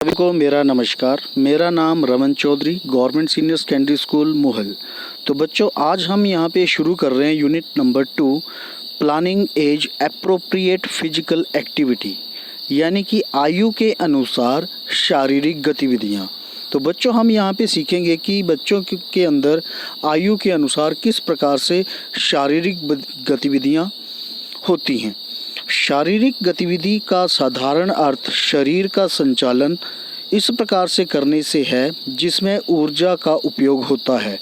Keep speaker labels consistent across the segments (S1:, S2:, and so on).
S1: सभी को मेरा नमस्कार। मेरा नाम Raman Chaudhary, government senior secondary school Mohal. तो बच्चों, आज हम यहाँ पे शुरू कर रहे हैं unit number 2, planning as appropriate physical activity, यानी कि आयु के अनुसार शारीरिक गतिविधियाँ। तो बच्चों, हम यहाँ पे सीखेंगे कि बच्चों के अंदर आयु के अनुसार किस प्रकार से शारीरिक गतिविधियाँ होती हैं। शारीरिक गतिविधि का साधारण अर्थ शरीर का संचालन इस प्रकार से करने से है जिसमें ऊर्जा का उपयोग होता है।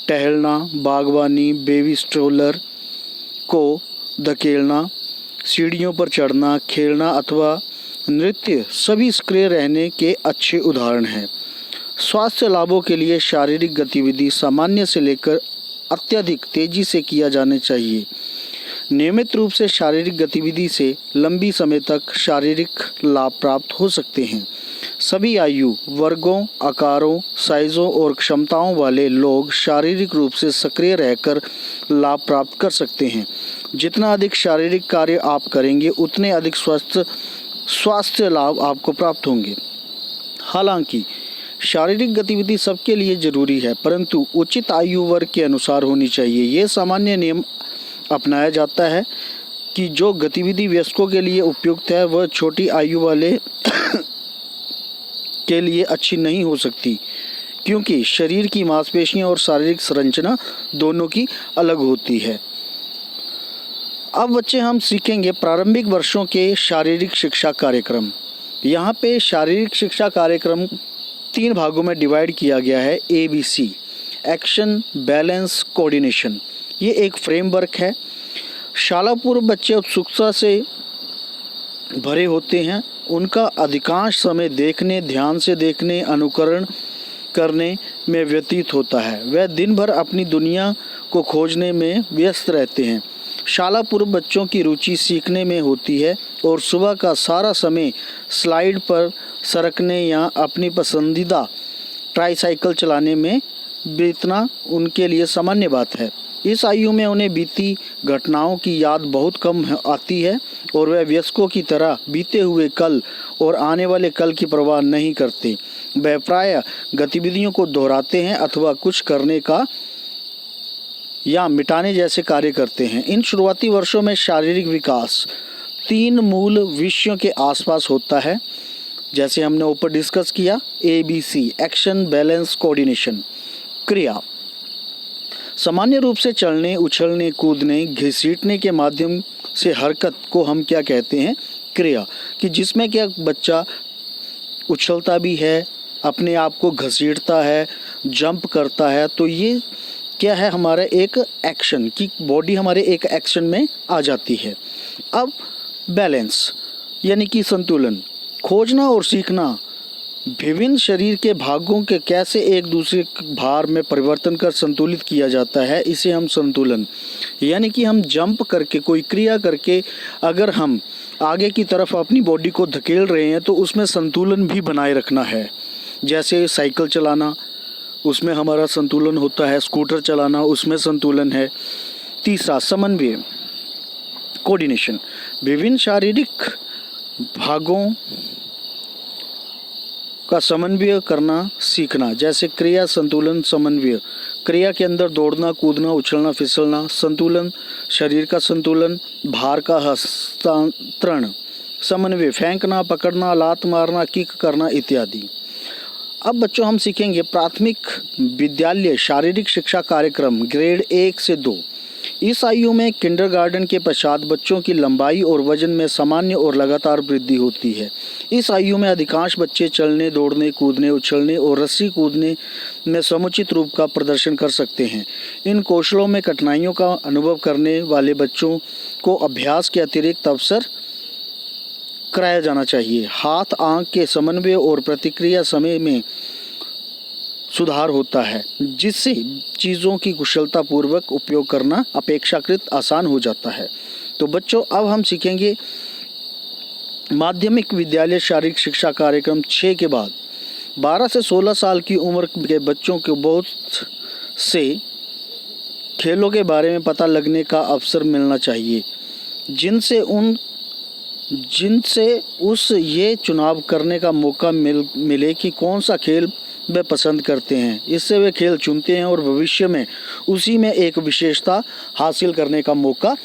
S1: टहलना, बागवानी, बेबी स्ट्रोलर को धकेलना, सीढ़ियों पर चढ़ना, खेलना अथवा नृत्य सभी सक्रिय रहने के अच्छे उदाहरण हैं। स्वास्थ्य लाभों के लिए शारीरिक गतिविधि सामान्य से लेकर अत्यधिक तेजी से किया जाना चाहिए। नियमित रूप से शारीरिक गतिविधि से लंबी समय तक शारीरिक लाभ प्राप्त हो सकते हैं। सभी आयु वर्गों, आकारों, साइज़ों और क्षमताओं वाले लोग शारीरिक रूप से सक्रिय रहकर लाभ प्राप्त कर सकते हैं। जितना अधिक शारीरिक कार्य आप करेंगे उतने अधिक स्वास्थ्य लाभ आपको प्राप्त होंगे। हालांकि शारीरिक गतिविधि सबके लिए जरूरी है, परंतु उचित आयु वर्ग के अनुसार होनी चाहिए। ये सामान्य नियम अपनाया जाता है कि जो गतिविधि वयस्कों के लिए उपयुक्त है वह छोटी आयु वाले के लिए अच्छी नहीं हो सकती, क्योंकि शरीर की मांसपेशियां और शारीरिक संरचना दोनों की अलग होती है। अब बच्चे, हम सीखेंगे प्रारंभिक वर्षों के शारीरिक शिक्षा कार्यक्रम। यहाँ पे शारीरिक शिक्षा कार्यक्रम 3 भागों में डिवाइड किया गया है। ABC, action, balance, coordination. ये एक फ्रेमवर्क है। शाला पूर्व बच्चे उत्सुकता से भरे होते हैं। उनका अधिकांश समय देखने, ध्यान से देखने, अनुकरण करने में व्यतीत होता है। वह दिन भर अपनी दुनिया को खोजने में व्यस्त रहते हैं। शाला पूर्व बच्चों की रुचि सीखने में होती है और सुबह का सारा समय स्लाइड पर सरकने या अपनी पसंदीदा ट्राईसाइकिल चलाने में बीतना उनके लिए सामान्य बात है। इस आयु में उन्हें बीती घटनाओं की याद बहुत कम आती है और वह वयस्कों की तरह बीते हुए कल और आने वाले कल की परवाह नहीं करते। वह प्रायः गतिविधियों को दोहराते हैं अथवा कुछ करने का या मिटाने जैसे कार्य करते हैं। इन शुरुआती वर्षों में शारीरिक विकास 3 मूल विषयों के आसपास होता है, जैसे हमने ऊपर डिस्कस किया। ABC, action, balance, coordination. क्रिया सामान्य रूप से चलने, उछलने, कूदने, घसीटने के माध्यम से हरकत को हम क्या कहते हैं? क्रिया। कि जिसमें क्या बच्चा उछलता भी है, अपने आप को घसीटता है, जंप करता है, तो ये क्या है? हमारा एक एक्शन की बॉडी हमारे एक एक्शन में आ जाती है। अब बैलेंस यानी कि संतुलन, खोजना और सीखना विभिन्न शरीर के भागों के कैसे एक दूसरे भार में परिवर्तन कर संतुलित किया जाता है, इसे हम संतुलन, यानी कि हम जंप करके कोई क्रिया करके अगर हम आगे की तरफ अपनी बॉडी को धकेल रहे हैं तो उसमें संतुलन भी बनाए रखना है। जैसे साइकिल चलाना, उसमें हमारा संतुलन होता है। स्कूटर चलाना, उसमें संतुलन है। तीसरा, समन्वय, कोऑर्डिनेशन, विभिन्न शारीरिक भागों का समन्वय करना सीखना। जैसे क्रिया, संतुलन, समन्वय। क्रिया के अंदर दौड़ना, कूदना, उछलना, फिसलना। संतुलन, शरीर का संतुलन, भार का हस्तांतरण। समन्वय, फेंकना, पकड़ना, लात मारना, किक करना इत्यादि। अब बच्चों, हम सीखेंगे प्राथमिक विद्यालय शारीरिक शिक्षा कार्यक्रम ग्रेड 1 से 2। इस आयु में किंडरगार्टन के पश्चात बच्चों की लंबाई और वजन में सामान्य और लगातार वृद्धि होती है। इस आयु में अधिकांश बच्चे चलने, दौड़ने, कूदने, उछलने और रस्सी कूदने में समुचित रूप का प्रदर्शन कर सकते हैं। इन कौशलों में कठिनाइयों का अनुभव करने वाले बच्चों को अभ्यास के अतिरिक्त अवसर कराया जाना चाहिए। हाथ आंख के समन्वय और प्रतिक्रिया समय में सुधार होता है, जिससे चीज़ों की कुशलतापूर्वक उपयोग करना अपेक्षाकृत आसान हो जाता है। तो बच्चों, अब हम सीखेंगे माध्यमिक विद्यालय शारीरिक शिक्षा कार्यक्रम 6 के बाद 12 से 16 साल की उम्र के बच्चों को बहुत से खेलों के बारे में पता लगने का अवसर मिलना चाहिए, जिनसे जिनसे उस ये चुनाव करने का मौका मिले कि कौन सा खेल वे पसंद करते हैं। इससे वे खेल चुनते हैं और भविष्य में उसी में एक विशेषता हासिल करने का मौका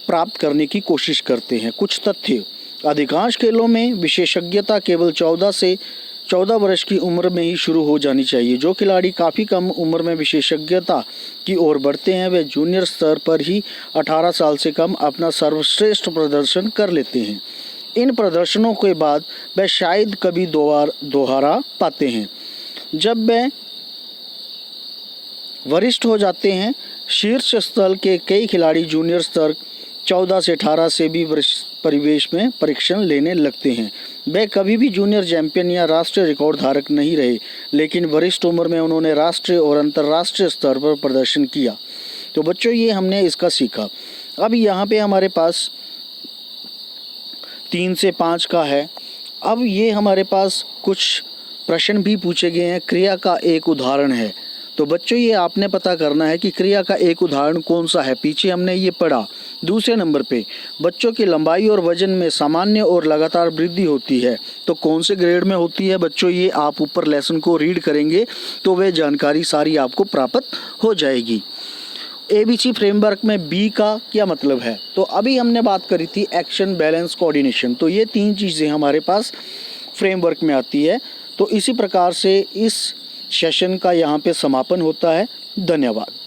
S1: प्राप्त करने की कोशिश करते हैं। कुछ तथ्य: अधिकांश खेलों में विशेषज्ञता केवल 14 वर्ष की उम्र में ही शुरू हो जानी चाहिए। जो खिलाड़ी काफ़ी कम उम्र में विशेषज्ञता की ओर बढ़ते हैं वे जूनियर स्तर पर ही 18 साल से कम अपना सर्वश्रेष्ठ प्रदर्शन कर लेते हैं। इन प्रदर्शनों के बाद वे शायद कभी दोहरा पाते हैं। जब वे वरिष्ठ हो जाते हैं, शीर्ष स्तर के कई खिलाड़ी जूनियर स्तर 14 से 18 से भी परिवेश में परीक्षण लेने लगते हैं। वे कभी भी जूनियर चैंपियन या राष्ट्रीय रिकॉर्ड धारक नहीं रहे, लेकिन वरिष्ठ उम्र में उन्होंने राष्ट्रीय और अंतर्राष्ट्रीय स्तर पर प्रदर्शन किया। तो बच्चों, ये हमने इसका सीखा। अब यहाँ पे हमारे पास 3 से 5 का है। अब ये हमारे पास कुछ प्रश्न भी पूछे गए हैं। क्रिया का एक उदाहरण है। तो बच्चों, ये आपने पता करना है कि क्रिया का एक उदाहरण कौन सा है। पीछे हमने ये पढ़ा। दूसरे नंबर पे बच्चों की लंबाई और वजन में सामान्य और लगातार वृद्धि होती है, तो कौन से ग्रेड में होती है। बच्चों, ये आप ऊपर लेसन को रीड करेंगे तो वह जानकारी सारी आपको प्राप्त हो जाएगी। ABC फ्रेमवर्क में B का क्या मतलब है। तो अभी हमने बात करी थी एक्शन, बैलेंस, कोऑर्डिनेशन। तो ये 3 चीज़ें हमारे पास फ्रेमवर्क में आती है। तो इसी प्रकार से इस सेशन का यहाँ पे समापन होता है। धन्यवाद।